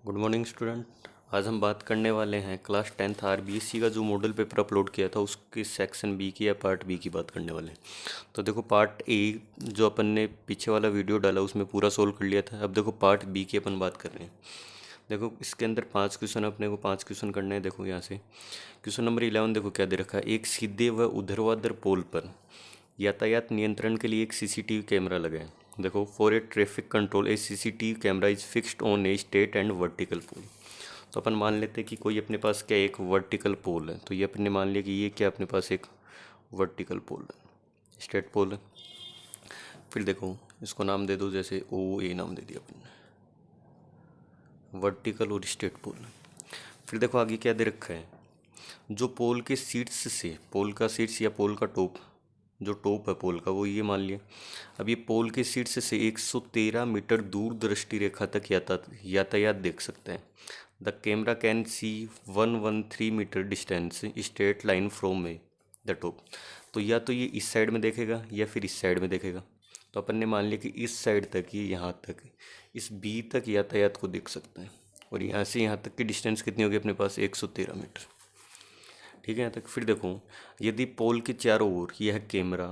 Good morning student. आज हम बात करने वाले हैं क्लास 10th आरबीएससी का जो मॉडल पेपर अपलोड किया था उसके सेक्शन बी की या पार्ट बी की बात करने वाले हैं। तो देखो पार्ट ए जो अपन ने पीछे वाला वीडियो डाला उसमें पूरा सोल्व कर लिया था। अब देखो पार्ट बी की अपन बात कर रहे हैं। देखो इसके अंदर 5 क्वेश्चन, अपने को 5 क्वेश्चन करने हैं। देखो यहाँ से क्वेश्चन नंबर 11 देखो क्या दे रखा है। एक सीधे व ऊर्ध्वाधर पोल पर यातायात नियंत्रण के लिए एक सीसीटीवी कैमरा लगा है। देखो for a traffic control a CCTV camera is fixed on a straight and vertical pole. तो अपन मान लेते हैं कि कोई अपने पास क्या एक वर्टिकल पोल है। तो ये अपने मान लिया कि ये क्या अपने पास एक वर्टिकल पोल है, स्ट्रेट पोल है। फिर देखो इसको नाम दे दो, जैसे ओ ए नाम दे दिया अपन ने, वर्टिकल और स्ट्रेट पोल। फिर देखो आगे क्या दे रखा है। जो पोल के शीर्ष से, पोल का शीर्ष या पोल का टॉप, जो टॉप है पोल का वो ये मान लिया। अब ये पोल के शीर्ष से 113 मीटर दूर दृष्टि रेखा तक यातायात देख सकते हैं। The camera can see 113 metre distance straight line from a the top. तो या तो ये इस साइड में देखेगा या फिर इस साइड में देखेगा। तो अपन ने मान लिया कि इस साइड तक, ये यहाँ तक, इस बी तक यातायात को देख सकते हैं। और यहाँ से यहाँ तक की डिस्टेंस कितनी होगी अपने पास, 113 मीटर। ठीक है यहाँ तक। फिर देखो यदि पोल के चारों ओर यह कैमरा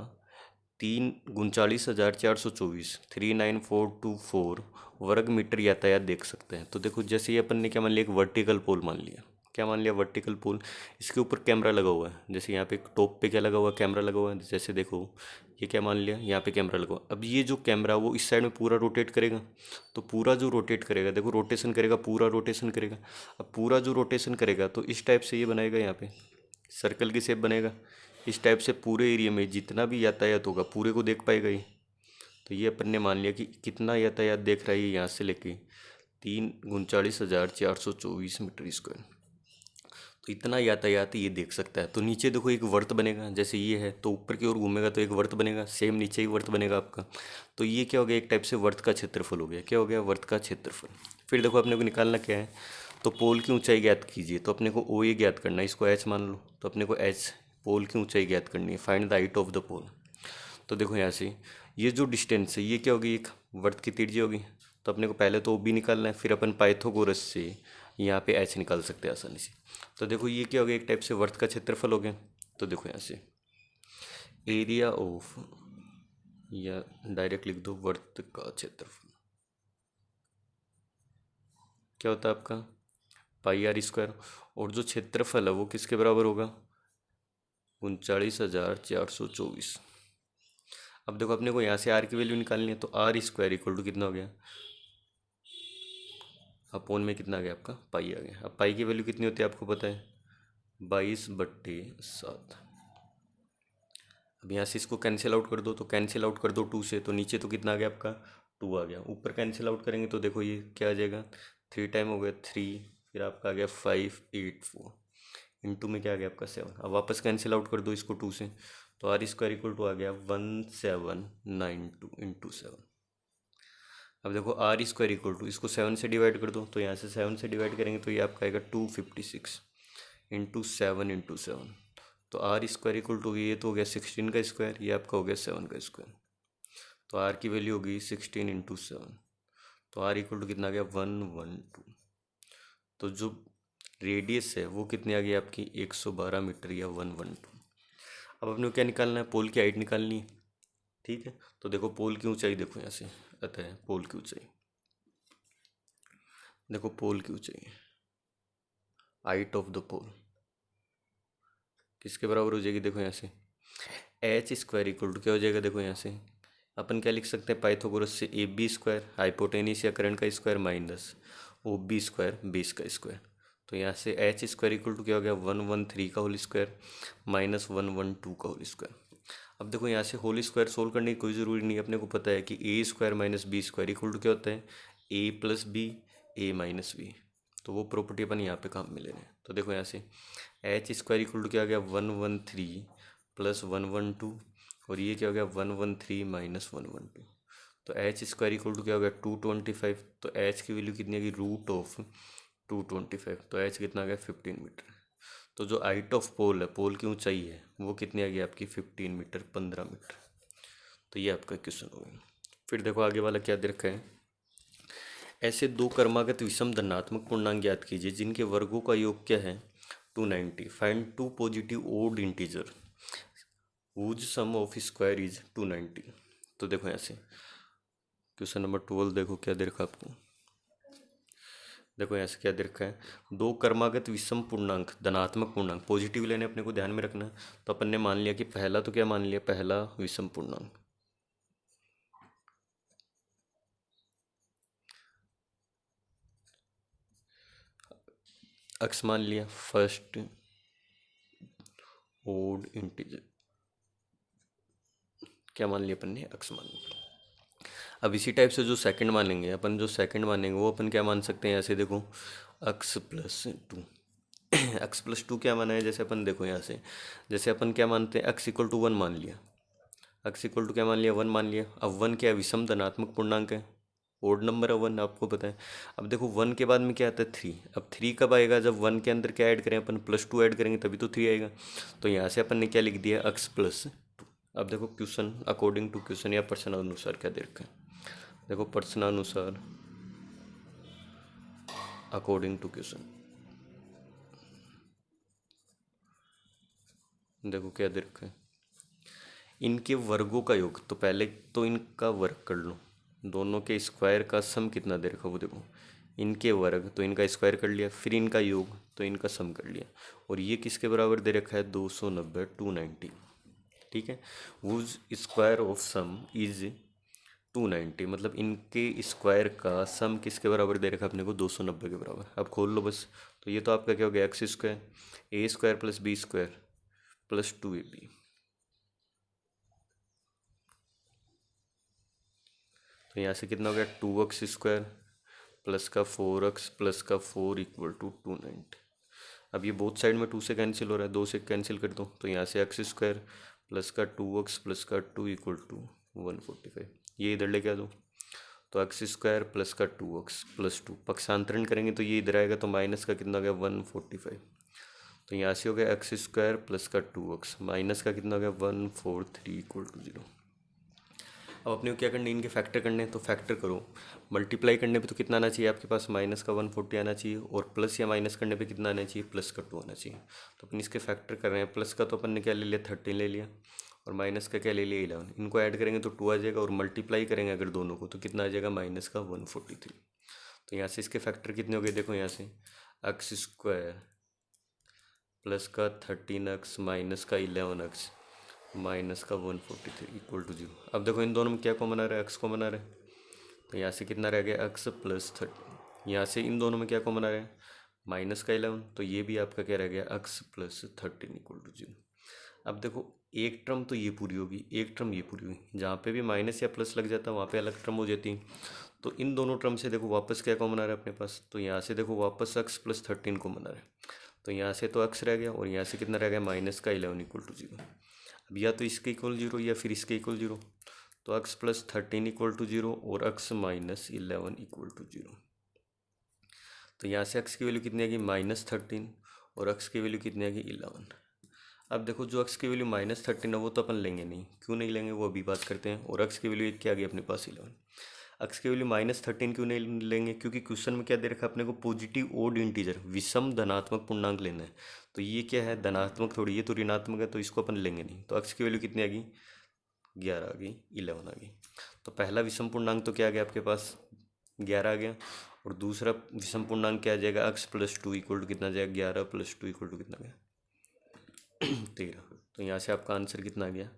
39,424 वर्ग मीटर यातायात देख सकते हैं। तो देखो जैसे ये अपन ने क्या मान लिया, एक वर्टिकल पोल मान लिया। क्या मान लिया, वर्टिकल पोल। इसके ऊपर कैमरा लगा हुआ है। जैसे यहाँ पे टॉप पे क्या लगा हुआ है, कैमरा लगा हुआ है। जैसे देखो ये क्या मान लिया, यहाँ पे कैमरा लगा हुआ। अब ये जो कैमरा वो इस साइड में पूरा रोटेट करेगा। तो पूरा जो रोटेट करेगा, देखो रोटेशन करेगा, पूरा रोटेशन करेगा। अब पूरा जो रोटेशन करेगा तो इस टाइप से ये बनाएगा, यहाँ पे सर्कल की शेप बनेगा। इस टाइप से पूरे एरिया में जितना भी यातायात होगा पूरे को देख पाएगा ये। तो ये अपन ने मान लिया कि कितना यातायात देख रहा है ये, यहाँ से लेके 39,424 मीटर स्क्वायर। तो इतना यातायात ये देख सकता है। तो नीचे देखो एक वर्त बनेगा, जैसे ये है तो ऊपर की ओर घूमेगा तो एक वर्त बनेगा, सेम नीचे ही वर्त बनेगा आपका। तो ये क्या हो गया, एक टाइप से वर्त का क्षेत्रफल हो गया। क्या हो गया, वर्त का क्षेत्रफल। फिर देखो अपने को निकालना क्या है, तो पोल की ऊंचाई ज्ञात कीजिए। तो अपने को ओ ए ज्ञात करना है, इसको एच मान लो। तो अपने को एच, पोल की ऊंचाई ज्ञात करनी है, find the height of the pole. तो देखो यहाँ से ये जो डिस्टेंस है ये क्या होगी, एक वर्त की त्रिज्या होगी। तो अपने को पहले तो ओ बी निकालना है, फिर अपन पाइथागोरस से यहाँ पे एच निकाल सकते हैं आसानी से। तो देखो ये क्या हो गया, एक टाइप से वर्त का क्षेत्रफल हो गया। तो देखो यहाँ से एरिया ऑफ, या डायरेक्ट लिख दो वर्त का क्षेत्रफल, क्या होता है आपका पाई आर स्क्वायर। और जो क्षेत्रफल है वो किसके बराबर होगा, 39,424। अब देखो अपने को यहाँ से आर की वैल्यू निकालनी है। तो आर स्क्वायर इक्वल टू कितना हो गया, अपोन में कितना आ गया आपका, पाई आ गया। अब पाई की वैल्यू कितनी होती है आपको पता है, 22/7। अब यहाँ से इसको कैंसिल आउट कर दो, तो कैंसिल आउट कर दो 2 से, तो नीचे तो कितना आ गया आपका 2 आ गया। ऊपर कैंसिल आउट करेंगे तो देखो ये क्या आ जाएगा, 3 टाइम हो गया 3, फिर आपका आ गया 584, इंटू में क्या आ गया आपका 7। अब वापस कैंसिल आउट कर दो इसको 2 से, तो आर स्क्वायर इक्वल टू आ गया 1792 इंटू 7। अब देखो आर स्क्वायर इक्वल टू, इसको 7 से डिवाइड कर दो, तो यहाँ से 7 से डिवाइड करेंगे तो ये आपका आएगा 256 इंटू 7 इंटू 7। तो आर स्क्वायर इक्वल टू, ये तो हो गया 16 का स्क्वायर, ये आपका हो गया 7 का स्क्वायर। तो आर की वैल्यू होगी 16 इंटू 7। तो आर इक्वल टू कितना आ गया 112। तो जो रेडियस है वो कितनी आ गई आपकी 112 मीटर या 112। अब अपने को क्या निकालना है, पोल की हाइट निकालनी है। ठीक है, तो देखो पोल की ऊंचाई देखो यहाँ से आता है, पोल की ऊंचाई देखो, पोल की ऊंचाई, हाइट ऑफ द पोल किसके बराबर हो जाएगी, देखो यहाँ से एच स्क्वायर इक्वल टू क्या हो जाएगा, देखो यहाँ से अपन क्या लिख सकते हैं, पाइथागोरस से ए बी स्क्वायर, हाइपोटेनिस या करंट का square, minus O B square, base का स्क्वायर। तो यहाँ से एच स्क्वायर इक्वल टू क्या हो गया 113 का होल स्क्वायर माइनस 112 का होल स्क्वायर। अब देखो यहाँ से होल स्क्वायर सोल्व करने की कोई ज़रूरी नहीं है। अपने को पता है कि A square minus B square equal to क्या होता है, A plus B, A minus B. तो वो प्रॉपर्टी अपन यहाँ पे काम में ले रहे हैं। तो देखो यहाँ से एच स्क्वायर इक्वल टू क्या आ गया 113 प्लस 112, और ये क्या हो गया 113 माइनस 112। तो एच स्क्वायर इक्वल टू क्या हो गया 225। तो एच की वैल्यू कितनी आ गई, रूट ऑफ 225। तो एच कितना आ गया 15 मीटर। तो जो हाइट ऑफ पोल है, पोल की ऊंचाई है, वो कितनी आ गई आपकी 15 मीटर, 15 मीटर। तो ये आपका क्वेश्चन हो गया। फिर देखो आगे वाला क्या दे रखा है, ऐसे दो क्रमागत विषम धनात्मक पूर्णांक ज्ञात कीजिए जिनके वर्गों का योग क्या है 290। Find two positive odd integer whose sum of square is 290। तो देखो ऐसे क्वेश्चन नंबर 12 देखो क्या दे रखा आपको। देखो ऐसे क्या दे रखा है, दो क्रमागत विषम पूर्णांक धनात्मक पूर्णांक पॉजिटिव लेने अपने को ध्यान में रखना है। तो अपन ने मान लिया कि पहला तो क्या मान लिया, पहला विषम पूर्णांक अक्स मान लिया, फर्स्ट ओड इंटीजर क्या मान लिया अपन ने, अक्स मान लिया। अब इसी टाइप से जो सेकंड मानेंगे अपन, जो सेकंड मानेंगे वो अपन क्या मान सकते हैं, ऐसे देखो x plus two. X plus two क्या माना है, जैसे अपन देखो यहाँ से, जैसे अपन क्या मानते हैं, एक्स इक्वल टू वन मान लिया, एक्स इक्वल टू क्या मान लिया, वन मान लिया। अब वन क्या है, विषम धनात्मक पूर्णांक है, ओड नंबर है वन, आपको पता है। अब देखो वन के बाद में क्या आता है, थ्री। अब थ्री कब आएगा, जब वन के अंदर क्या ऐड करें अपन, प्लस टू ऐड करेंगे तभी तो थ्री आएगा। तो यहाँ से अपन ने क्या लिख दिया, एक्स प्लस टू। अब देखो क्वेश्चन अकॉर्डिंग टू क्वेश्चन या प्रश्न अनुसार क्या दे रखा है, देखो प्रश्न अनुसार अकॉर्डिंग टू क्वेश्चन, देखो क्या दे रखा है, इनके वर्गों का योग। तो पहले तो इनका वर्ग कर लो, दोनों के स्क्वायर का सम कितना दे रखा वो देखो, इनके वर्ग तो इनका स्क्वायर कर लिया, फिर इनका योग तो इनका सम कर लिया। और ये किसके बराबर दे रखा है, 290 290। ठीक है, was square of some is 290, मतलब इनके स्क्वायर का सम किसके बराबर दे रखा है अपने को, 290 के बराबर। अब खोल लो बस। तो ये तो आपका क्या हो गया, x square A square plus B square plus 2ab। तो यहाँ से कितना हो गया, 2x स्क्वायर प्लस का 4x प्लस का 4 इक्वल टू 290। अब ये बोथ साइड में 2 से कैंसिल हो रहा है, 2 से कैंसिल कर दो। तो यहाँ से एक्स स्क्वायर प्लस का 2x प्लस का 2 इक्वल टू 145, ये इधर लेके आ दो। तो एक्स स्क्वायर प्लस का 2x प्लस 2 पक्षांतरण करेंगे तो ये इधर आएगा, तो माइनस का कितना हो गया 145। तो यहाँ से हो गया एक्स स्क्वायर प्लस का 2x माइनस का कितना हो गया 143 इक्वल टू 0। अब अपने को क्या करना है, इनके फैक्टर करने हैं, तो फैक्टर करो। मल्टीप्लाई करने पे तो कितना आना चाहिए आपके पास, माइनस का 140 आना चाहिए, और प्लस या माइनस करने पे कितना आना चाहिए, प्लस का 2 आना चाहिए। तो अपन इसके फैक्टर कर रहे हैं, प्लस का तो अपन ने क्या ले लिया 13 ले लिया, और माइनस का क्या ले लिया 11। इनको ऐड करेंगे तो 2 आ जाएगा, और मल्टीप्लाई करेंगे अगर दोनों को तो कितना आ जाएगा, माइनस का 143। तो यहाँ से इसके फैक्टर कितने हो गए, देखो यहाँ से एक्स स्क्वायर प्लस का 13x माइनस का 11x माइनस का 143 इक्वल टू 0। अब देखो इन दोनों में क्या कॉमन आ रहा है, एक्स कॉमन आ रहा है। तो यहाँ से कितना रह गया, एक्स प्लस 13। यहाँ से इन दोनों में क्या कॉमन आ रहा है, माइनस का 11। तो ये भी आपका क्या रह गया, एक्स प्लस 13 इक्वल टू 0। अब देखो एक टर्म तो ये पूरी होगी, एक टर्म ये पूरी हुई, जहाँ पे भी माइनस या प्लस लग जाता है वहाँ पे अलग टर्म हो जाती। तो इन दोनों टर्म से देखो वापस क्या कॉमन आ रहा है अपने पास, तो यहाँ से देखो वापस एक्स प्लस 13 कॉमन आ रहा है। तो यहाँ से तो एक्स रह गया, और यहाँ से कितना रह गया, माइनस का 11 इक्वल टू 0। अब या तो इसके इक्वल 0 या फिर इसके इक्वल 0। तो एक्स प्लस 13 इक्वल टू 0 और एक्स माइनस 11 इक्वल टू 0। तो यहाँ से एक्स की वैल्यू कितनी आएगी, -13, और एक्स की वैल्यू कितनी आएगी 11। अब देखो जो एक्स की वैल्यू -13 है वो तो अपन लेंगे नहीं, क्यों नहीं लेंगे वो अभी बात करते हैं। और एक्स की वैल्यू क्या आ गई अपने पास 11। एक्स की वैल्यू -13 क्यों नहीं लेंगे, क्योंकि क्वेश्चन में क्या दे रखा है अपने को, पॉजिटिव ओड इंटीजर विषम धनात्मक पूर्णांक लेना है। तो ये क्या है, धनात्मक थोड़ी, ये तो ऋणात्मक है, तो इसको अपन लेंगे नहीं। तो एक्स की वैल्यू कितनी आ गई, 11 आ गई, 11 आ गई। तो पहला विषम पूर्णांक तो क्या आ गया आपके पास, 11 आ गया। और दूसरा विषम पूर्णांक क्या आ जाएगा, एक्स प्लस 2 इक्वल टू कितना आ जाएगा, 11 प्लस 2 इक्वल टू कितना गया 13। तो यहाँ से आपका आंसर कितना आ गया,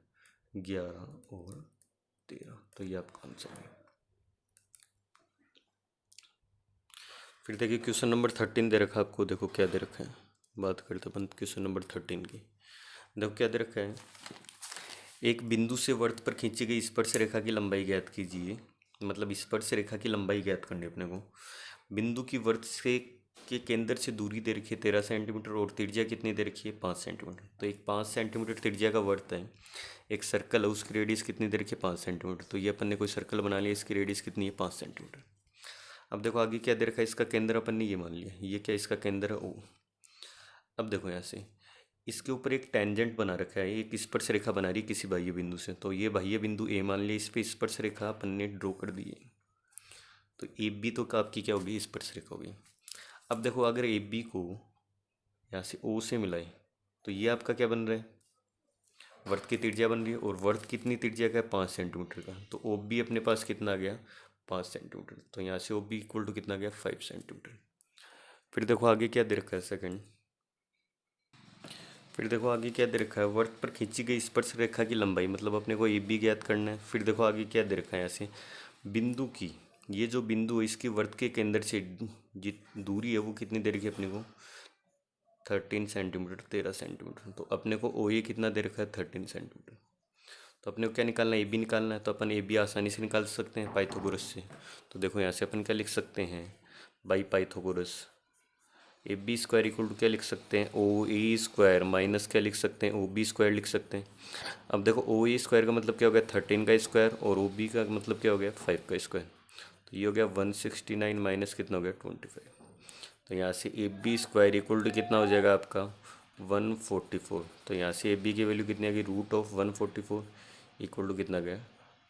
11 और 13। तो ये आपका आंसर है। फिर देखिए क्वेश्चन नंबर 13 दे रखा है आपको, देखो क्या दे रखा है, बात करते अपन क्वेश्चन नंबर 13 की। देखो क्या दे रखा है, एक बिंदु से वृत्त पर खींची गई स्पर्श रेखा की लंबाई ज्ञात कीजिए। मतलब स्पर्श रेखा की लंबाई ज्ञात करनी है अपने को। बिंदु की वृत्त से के केंद्र से दूरी दे रखी है 13 सेंटीमीटर, और त्रिज्या कितनी दे रखी है 5 सेंटीमीटर। तो एक 5 सेंटीमीटर त्रिज्या का वृत्त है, एक सर्कल है, उसकी रेडियस कितनी दे रखी है 5 सेंटीमीटर। तो ये अपन ने कोई सर्कल बना लिया, इसकी रेडियस कितनी है 5 सेंटीमीटर। अब देखो आगे क्या दे रखा है, इसका केंद्र अपन ने ये मान लिया, ये क्या इसका केंद्र है O। अब देखो यहाँ से इसके ऊपर एक टेंजेंट बना रखा है, एक स्पर्श रेखा बना रही है किसी बाह्य बिंदु से। तो ये बाह्य बिंदु ए मान लिया, इस पर स्पर्श रेखा अपन ने ड्रॉ कर दी है। तो ए बी तो आपकी क्या होगी, स्पर्शरेखा होगी। अब देखो अगर ए बी को यहाँ से ओ से मिलाए तो ये आपका क्या बन रहा है, वर्त की त्रिज्या बन रही है। और वर्त कितनी त्रिज्या का है, 5 सेंटीमीटर का। तो ओ बी अपने पास कितना आ गया, 5 सेंटीमीटर। तो यहाँ से ओ बी इक्वल टू कितना गया, 5 सेंटीमीटर। फिर देखो आगे क्या दे रखा है, सेकंड। फिर देखो आगे क्या दे रखा है, वर्त पर खींची गई स्पर्श रेखा की लंबाई, मतलब अपने को ए बी ज्ञात करना है। फिर देखो आगे क्या दे रखा है, ऐसे बिंदु की, ये जो बिंदु है इसकी वर्त के केंद्र से जित दूरी है वो कितनी दे रखी है अपने को, 13 सेंटीमीटर, 13 सेंटीमीटर। तो अपने को ओ ए कितना दे रखा है, 13 सेंटीमीटर। तो अपने को क्या निकालना है, ए बी निकालना है। तो अपन ए बी आसानी से निकाल सकते हैं पाइथागोरस से। तो देखो यहाँ से अपन क्या लिख सकते हैं, by Pythagoras A B square equal to क्या लिख सकते हैं, ओ ए स्क्वायर माइनस क्या लिख सकते हैं, ओ बी स्क्वायर लिख सकते हैं। अब देखो ओ ए स्क्वायर का मतलब क्या हो गया, 13 का स्क्वायर, और ओ बी का मतलब क्या हो गया, 5 का स्क्वायर। तो ये हो गया 169 माइनस कितना हो गया, 25। तो यहाँ से A B square equal to कितना हो जाएगा आपका, 144। तो यहाँ से ए बी की वैल्यू कितनी आ गई, रूट ऑफ 144 इक्वल टू कितना गया,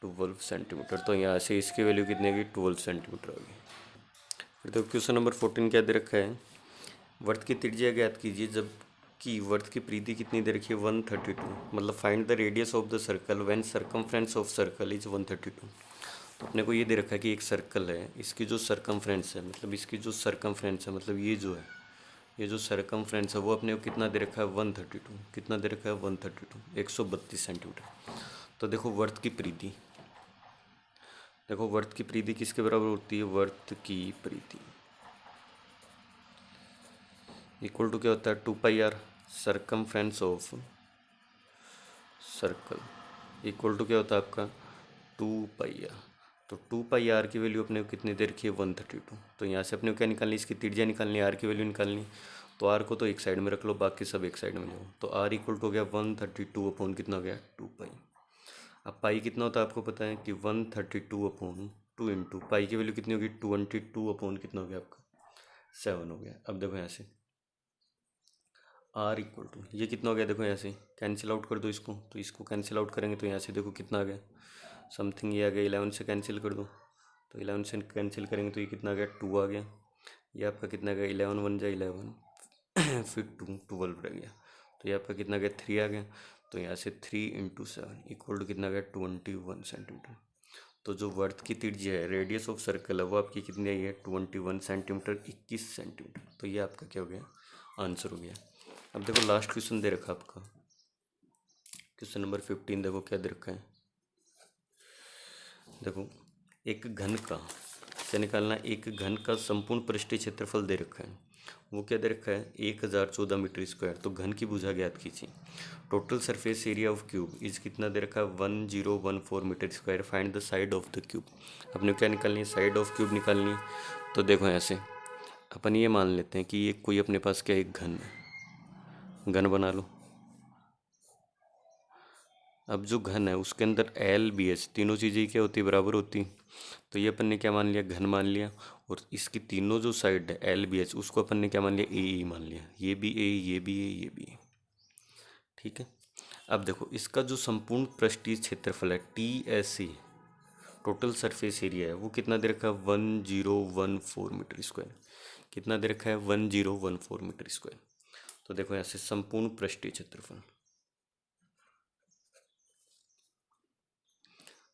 12 सेंटीमीटर। तो यहाँ से इसकी वैल्यू कितनी आ गई, 12 सेंटीमीटर आ गई। फिर तो क्वेश्चन नंबर 14 क्या दे रखा है, वर्त की त्रिज्या ज्ञात कीजिए जबकि वर्त की परिधि कितनी दे रखी है, 132। मतलब find the radius of the circle when circumference of circle is 132। तो अपने को ये दे रखा है कि एक सर्कल है, इसकी जो सर्कमफ्रेंस है, मतलब इसकी जो सर्कमफ्रेंस है, मतलब ये जो है, ये जो सर्कमफ्रेंस है वो अपने को कितना दे रखा है, 132। कितना दे रखा है, 132, 132 सेंटीमीटर। तो देखो वर्त की परिधि, देखो वर्त की परिधि किसके बराबर होती है, वर्त की परिधि इक्वल टू क्या होता है, 2 pi R circumference of circle equal to क्या होता है आपका, 2 पाई आर। तो 2 पाई आर की वैल्यू अपने को कितनी दे रखी है, 132। तो यहाँ से अपने को क्या निकालनी, इसकी त्रिज्या निकालनी, आर की वैल्यू निकालनी। तो आर को तो एक साइड में रख लो, बाकी सब एक साइड में लो। तो आर इक्वल टू हो गया 132 अपॉन कितना हो गया, 2 पाई। अब पाई कितना होता है आपको पता है कि 132 अपॉन 2 इंटू पाई की वैल्यू कितनी होगी, 22 अपॉन कितना हो गया आपका, 7 हो गया। अब देखो यहाँ से आर इक्वल टू ये कितना हो गया, देखो यहाँ से कैंसिल आउट कर दो इसको। तो इसको कैंसिल आउट करेंगे तो यहाँ से देखो कितना आ गया, समथिंग ये आ गया, 11 से कैंसिल कर दो। तो 11 से कैंसिल करेंगे तो ये कितना आ गया, 2 आ गया। ये आपका कितना आ गया, 11 1 जा 11 फिर 2 12 रह गया। तो ये आपका कितना आ गया, 3 आ गया। तो यहाँ से 3 इंटू 7 इक्वल टू कितना आ गया, 21 सेंटीमीटर। तो जो वर्त की त्रिज्या है, रेडियस ऑफ सर्कल है, वो आपकी कितनी आई है, 21 सेंटीमीटर, 21 सेंटीमीटर। तो ये आपका क्या हो गया, आंसर हो गया। अब देखो लास्ट क्वेश्चन दे रखा आपका, क्वेश्चन नंबर 15। देखो क्या दे रखा है, देखो एक घन का क्या निकालना है, एक घन का संपूर्ण पृष्ठीय क्षेत्रफल दे रखा है। वो क्या दे रखा है, 1014 मीटर स्क्वायर। तो घन की भुजा ज्ञात कीजिए। Total surface area of cube is कितना दे रखा है, 1014 metre square. Find the side of the cube. अपने क्या निकालनी है, साइड ऑफ क्यूब निकालनी है। तो देखो ऐसे अपन ये मान लेते हैं कि ये कोई अपने पास क्या, एक घन है, घन बना लो। अब जो घन है उसके अंदर एल बी एच तीनों चीज़ें क्या होती है, बराबर होती। तो ये अपन ने क्या मान लिया, घन मान लिया। और इसकी तीनों जो साइड है एल बी एच, उसको अपन ने क्या मान लिया, ए मान लिया। ये भी ए, ये भी ए, ये भी ए, ठीक है। अब देखो इसका जो संपूर्ण पृष्ठीय क्षेत्रफल है, T S C, total surface area है, वो कितना दे रखा है, 1014 मीटर स्क्वायर। कितना दे रखा है, 1014 मीटर स्क्वायर। तो देखो यहाँ से संपूर्ण पृष्ठीय क्षेत्रफल,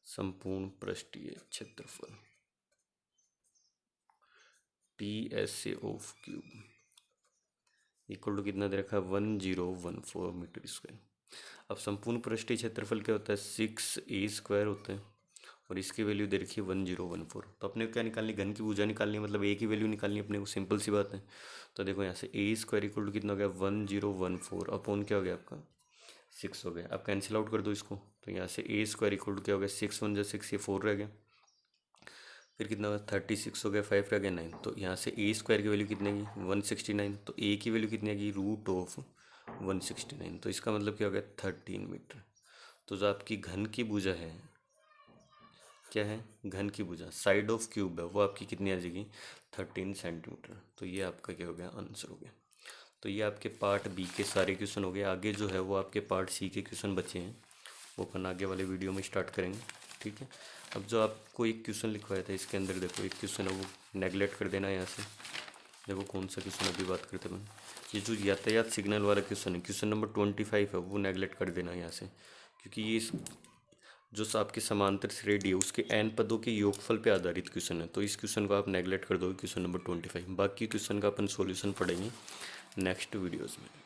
संपूर्ण पृष्ठीय क्षेत्रफल T S A of cube equal to कितना दे रखा है, 1014 मीटर स्क्वायर। अब संपूर्ण पृष्ठीय क्षेत्रफल क्या होता है, 6a² होता है। और इसकी वैल्यू दे रखी है 1014। तो अपने को क्या निकालनी, घन की भुजा निकालनी है, मतलब ए की वैल्यू निकालनी है अपने को, सिंपल सी बात है। तो देखो यहाँ से a² इक्वल टू कितना हो गया, 1014 अपॉन क्या हो गया आपका, 6 हो गया। अब कैंसिल आउट कर दो इसको। तो यहाँ से a² इक्वल टू क्या हो गया, 6 1 जा 6, ये 4 रह गया। फिर कितना होगा, 36 हो गया, 5 रह गया, 9। तो यहाँ से a² की वैल्यू कितनी आएगी, 169। तो a की वैल्यू कितनी आएगी, रूट ऑफ 169। तो इसका मतलब क्या हो गया, 13 मीटर। तो जो आपकी घन की भुजा है, क्या है, घन की भुजा, साइड ऑफ क्यूब है, वो आपकी कितनी आ जाएगी, 13 सेंटीमीटर। तो ये आपका क्या हो गया, आंसर हो गया। तो ये आपके पार्ट बी के सारे क्वेश्चन हो गए। आगे जो है वो आपके पार्ट सी के क्वेश्चन बचे हैं, वो अपन आगे वाले वीडियो में स्टार्ट करेंगे। ठीक है। अब जो आपको एक क्वेश्चन लिखवाया था इसके अंदर देखो एक क्वेश्चन है, वो नेगलेक्ट कर देना यहाँ से। देखो कौन सा क्वेश्चन अभी बात करते हैं, ये जो यातायात सिग्नल वाला क्वेश्चन है, क्वेश्चन नंबर 25 है, वो नेगलेक्ट कर देना यहाँ से, क्योंकि ये जो आपके समांतर श्रेणी है उसके n पदों के योगफल पे आधारित क्वेश्चन है, तो इस क्वेश्चन को आप नेगलेक्ट कर दोगे, क्वेश्चन नंबर 25। बाकी क्वेश्चन का अपन सॉल्यूशन पढ़ेंगे नेक्स्ट वीडियोस में।